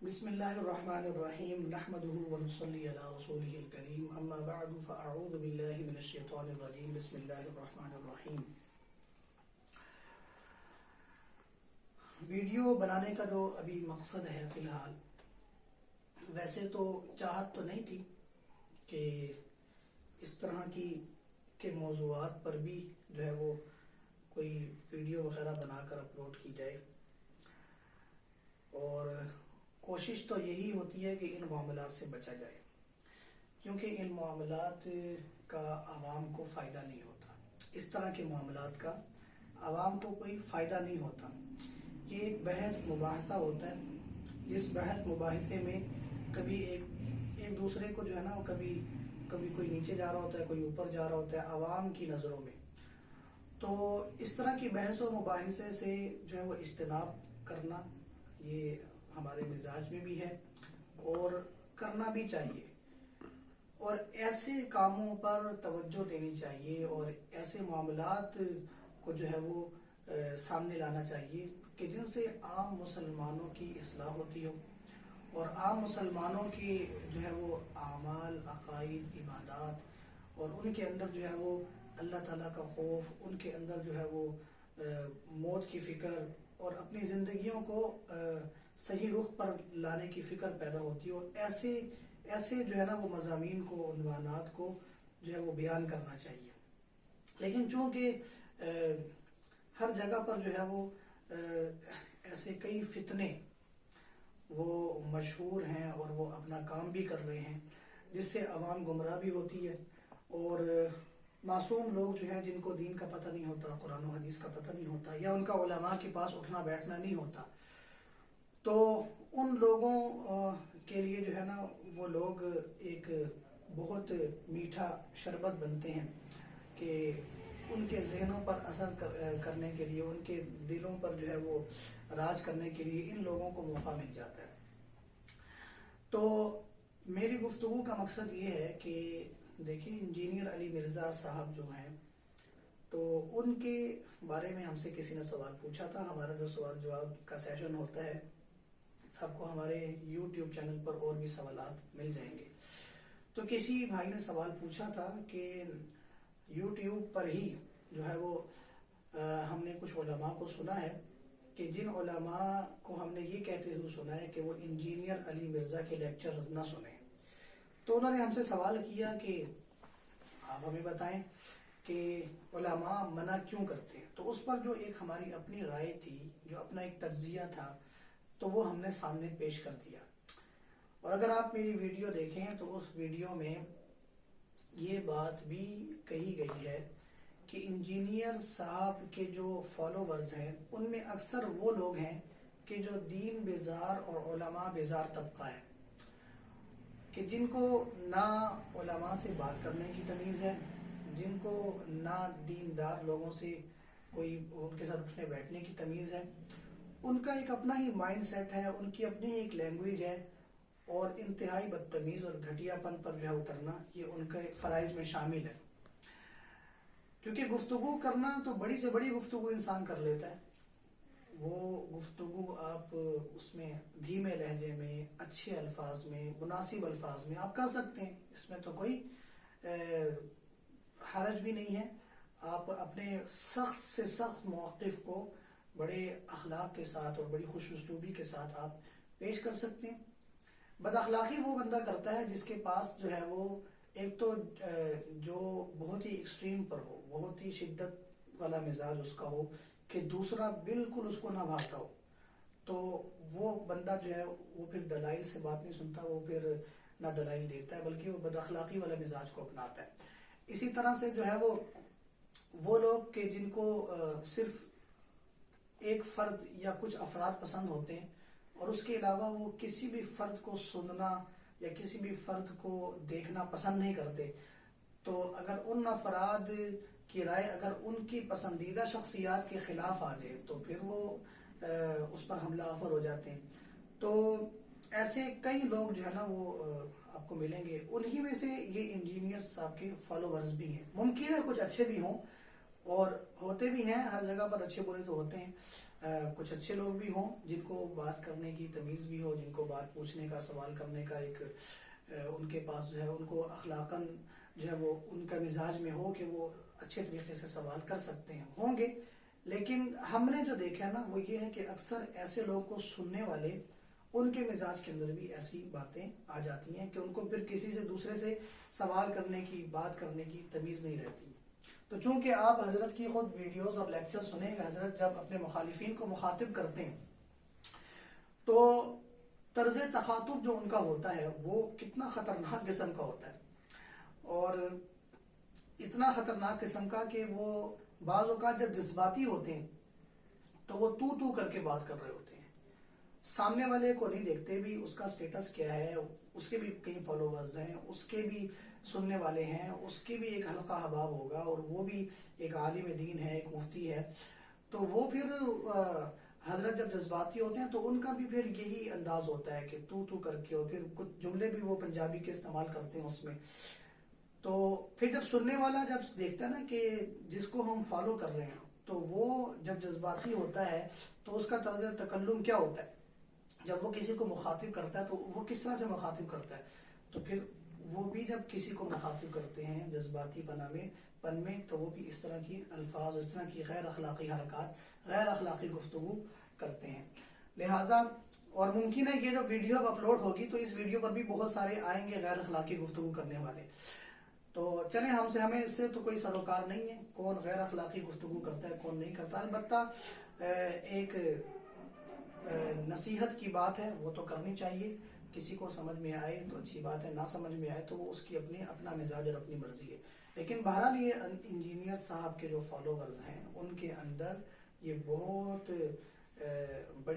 بسم اللہ الرحمن الرحیم نحمده ونصلی علی رسوله الکریم اما بعد فاعوذ باللہ من الشیطان الرجیم بسم اللہ الرحمن الرحیم۔ ویڈیو بنانے کا جو ابھی مقصد ہے فی الحال، ویسے تو چاہت تو نہیں تھی کہ اس طرح کے موضوعات پر بھی جو ہے وہ کوئی ویڈیو وغیرہ بنا کر اپلوڈ کی جائے، اور کوشش تو یہی ہوتی ہے کہ ان معاملات سے بچا جائے، کیونکہ ان معاملات کا عوام کو فائدہ نہیں ہوتا۔ اس طرح کے معاملات کا عوام کو کوئی فائدہ نہیں ہوتا۔ یہ ایک بحث مباحثہ ہوتا ہے، جس بحث مباحثے میں کبھی ایک دوسرے کو جو ہے نا، کبھی کوئی نیچے جا رہا ہوتا ہے، کوئی اوپر جا رہا ہوتا ہے عوام کی نظروں میں۔ تو اس طرح کی بحث و مباحثے سے جو ہے وہ اجتناب کرنا، یہ ہمارے مزاج میں بھی ہے اور کرنا بھی چاہیے، اور ایسے کاموں پر توجہ دینی چاہیے اور ایسے معاملات کو جو ہے وہ سامنے لانا چاہیے کہ جن سے عام مسلمانوں کی اصلاح ہوتی ہو، اور عام مسلمانوں کی جو ہے وہ اعمال، عقائد، عبادات، اور ان کے اندر جو ہے وہ اللہ تعالیٰ کا خوف، ان کے اندر جو ہے وہ موت کی فکر اور اپنی زندگیوں کو صحیح رخ پر لانے کی فکر پیدا ہوتی ہے، اور ایسے جو ہے نا وہ مضامین کو، عنوانات کو جو ہے وہ بیان کرنا چاہیے۔ لیکن چونکہ ہر جگہ پر جو ہے وہ ایسے کئی فتنے وہ مشہور ہیں اور وہ اپنا کام بھی کر رہے ہیں، جس سے عوام گمراہ بھی ہوتی ہے، اور معصوم لوگ جو ہیں جن کو دین کا پتہ نہیں ہوتا، قرآن و حدیث کا پتہ نہیں ہوتا، یا ان کا علماء کے پاس اٹھنا بیٹھنا نہیں ہوتا، تو ان لوگوں کے لیے جو ہے نا وہ لوگ ایک بہت میٹھا شربت بنتے ہیں کہ ان کے ذہنوں پر اثر کرنے کے لیے، ان کے دلوں پر جو ہے وہ راج کرنے کے لیے ان لوگوں کو موقع مل جاتا ہے۔ تو میری گفتگو کا مقصد یہ ہے کہ دیکھیں، انجینئر علی مرزا صاحب جو ہیں، تو ان کے بارے میں ہم سے کسی نے سوال پوچھا تھا۔ ہمارا جو سوال جواب کا سیشن ہوتا ہے، آپ کو ہمارے یوٹیوب چینل پر اور بھی سوالات مل جائیں گے۔ تو کسی بھائی نے سوال پوچھا تھا کہ یوٹیوب پر ہی جو ہے وہ ہم نے کچھ علماء کو سنا ہے کہ جن علماء کو ہم نے یہ کہتے ہوئے سنا ہے کہ وہ انجینئر علی مرزا کے لیکچر نہ سنیں۔ تو انہوں نے ہم سے سوال کیا کہ آپ ہمیں بتائیں کہ علماء منع کیوں کرتے ہیں۔ تو اس پر جو ایک ہماری اپنی رائے تھی، جو اپنا ایک تجزیہ تھا، تو وہ ہم نے سامنے پیش کر دیا۔ اور اگر آپ میری ویڈیو دیکھیں تو اس ویڈیو میں یہ بات بھی کہی گئی ہے کہ انجینئر صاحب کے جو فالوورز ہیں، ان میں اکثر وہ لوگ ہیں کہ جو دین بیزار اور علماء بیزار طبقہ ہے، کہ جن کو نہ علماء سے بات کرنے کی تمیز ہے، جن کو نہ دیندار لوگوں سے کوئی ان کے ساتھ اٹھنے بیٹھنے کی تمیز ہے۔ ان کا ایک اپنا ہی مائنڈ سیٹ ہے، ان کی اپنی ایک لینگویج ہے، اور انتہائی بدتمیز اور گھٹیا پن پر جو ہے اترنا یہ ان کے فرائض میں شامل ہے۔ کیونکہ گفتگو کرنا تو بڑی سے بڑی گفتگو انسان کر لیتا ہے، وہ گفتگو آپ اس میں دھیمے لہجے میں، اچھے الفاظ میں، مناسب الفاظ میں آپ کر سکتے ہیں، اس میں تو کوئی حرج بھی نہیں ہے۔ آپ اپنے سخت سے سخت موقف کو بڑے اخلاق کے ساتھ اور بڑی خوش اسلوبی کے ساتھ آپ پیش کر سکتے ہیں۔ بد اخلاقی وہ بندہ کرتا ہے جس کے پاس جو ہے وہ ایک تو جو بہت ہی ایکسٹریم پر ہو، بہت ہی شدت والا مزاج اس کا ہو، کہ دوسرا بالکل اس کو نہ بھاتا ہو، تو وہ بندہ جو ہے وہ پھر دلائل سے بات نہیں سنتا، وہ پھر نہ دلائل دیتا ہے بلکہ وہ بد اخلاقی والا مزاج کو اپناتا ہے۔ اسی طرح سے جو ہے وہ لوگ کہ جن کو صرف ایک فرد یا کچھ افراد پسند ہوتے ہیں، اور اس کے علاوہ وہ کسی بھی فرد کو سننا یا کسی بھی فرد کو دیکھنا پسند نہیں کرتے، تو اگر ان افراد کی رائے اگر ان کی پسندیدہ شخصیات کے خلاف آ جائے تو پھر وہ اس پر حملہ آور ہو جاتے ہیں۔ تو ایسے کئی لوگ جو ہے نا وہ آپ کو ملیں گے، انہی میں سے یہ انجینئر صاحب کے فالوورز بھی ہیں۔ ممکن ہے کچھ اچھے بھی ہوں، اور ہوتے بھی ہیں، ہر جگہ پر اچھے برے تو ہوتے ہیں، کچھ اچھے لوگ بھی ہوں جن کو بات کرنے کی تمیز بھی ہو، جن کو بات پوچھنے کا، سوال کرنے کا ایک ان کے پاس جو ہے ان کو اخلاقاً جو ہے وہ ان کا مزاج میں ہو کہ وہ اچھے طریقے سے سوال کر سکتے ہیں، ہوں گے۔ لیکن ہم نے جو دیکھا ہے نا وہ یہ ہے کہ اکثر ایسے لوگوں کو سننے والے، ان کے مزاج کے اندر بھی ایسی باتیں آ جاتی ہیں کہ ان کو پھر کسی سے دوسرے سے سوال کرنے کی، بات کرنے کی تمیز نہیں رہتی۔ تو چونکہ آپ حضرت کی خود ویڈیوز اور لیکچر سنیں گے، حضرت جب اپنے مخالفین کو مخاطب کرتے ہیں تو طرز تخاطب جو ان کا ہوتا ہے وہ کتنا خطرناک قسم کا ہوتا ہے، اور اتنا خطرناک قسم کا کہ وہ بعض اوقات جب جذباتی ہوتے ہیں تو وہ تو کر کے بات کر رہے ہوتے ہیں، سامنے والے کو نہیں دیکھتے بھی اس کا سٹیٹس کیا ہے، اس کے بھی کئی فالوورز ہیں، اس کے بھی سننے والے ہیں، اس کے بھی ایک حلقہ احباب ہوگا، اور وہ بھی ایک عالم دین ہے، ایک مفتی ہے۔ تو وہ پھر حضرت جب جذباتی ہوتے ہیں تو ان کا بھی پھر یہی انداز ہوتا ہے کہ تو کر کے، اور پھر کچھ جملے بھی وہ پنجابی کے استعمال کرتے ہیں اس میں۔ تو پھر جب سننے والا جب دیکھتا ہے نا کہ جس کو ہم فالو کر رہے ہیں تو وہ جب جذباتی ہوتا ہے تو اس کا طرز تکلم کیا ہوتا ہے، جب وہ کسی کو مخاطب کرتا ہے تو وہ کس طرح سے مخاطب کرتا ہے، تو پھر وہ بھی جب کسی کو مخاطب کرتے ہیں جذباتی پن میں تو وہ بھی اس طرح کی الفاظ، اس طرح کی غیر اخلاقی حرکات، غیر اخلاقی گفتگو کرتے ہیں۔ لہٰذا اور ممکن ہے یہ جو ویڈیو اب اپلوڈ ہوگی تو اس ویڈیو پر بھی بہت سارے آئیں گے غیر اخلاقی گفتگو کرنے والے، تو چلیں ہمیں اس سے تو کوئی سروکار نہیں ہے کون غیر اخلاقی گفتگو کرتا ہے کون نہیں کرتا۔ البتہ ایک نصیحت کی بات ہے وہ تو کرنی چاہیے، کسی کو سمجھ میں آئے تو اچھی بات ہے، نہ سمجھ میں آئے تو وہ اس کی اپنا مزاج اور اپنی مرضی ہے۔ لیکن بہرحال یہ انجینئر صاحب کے جو فالوورز ہیں ان کے اندر یہ بہت بڑی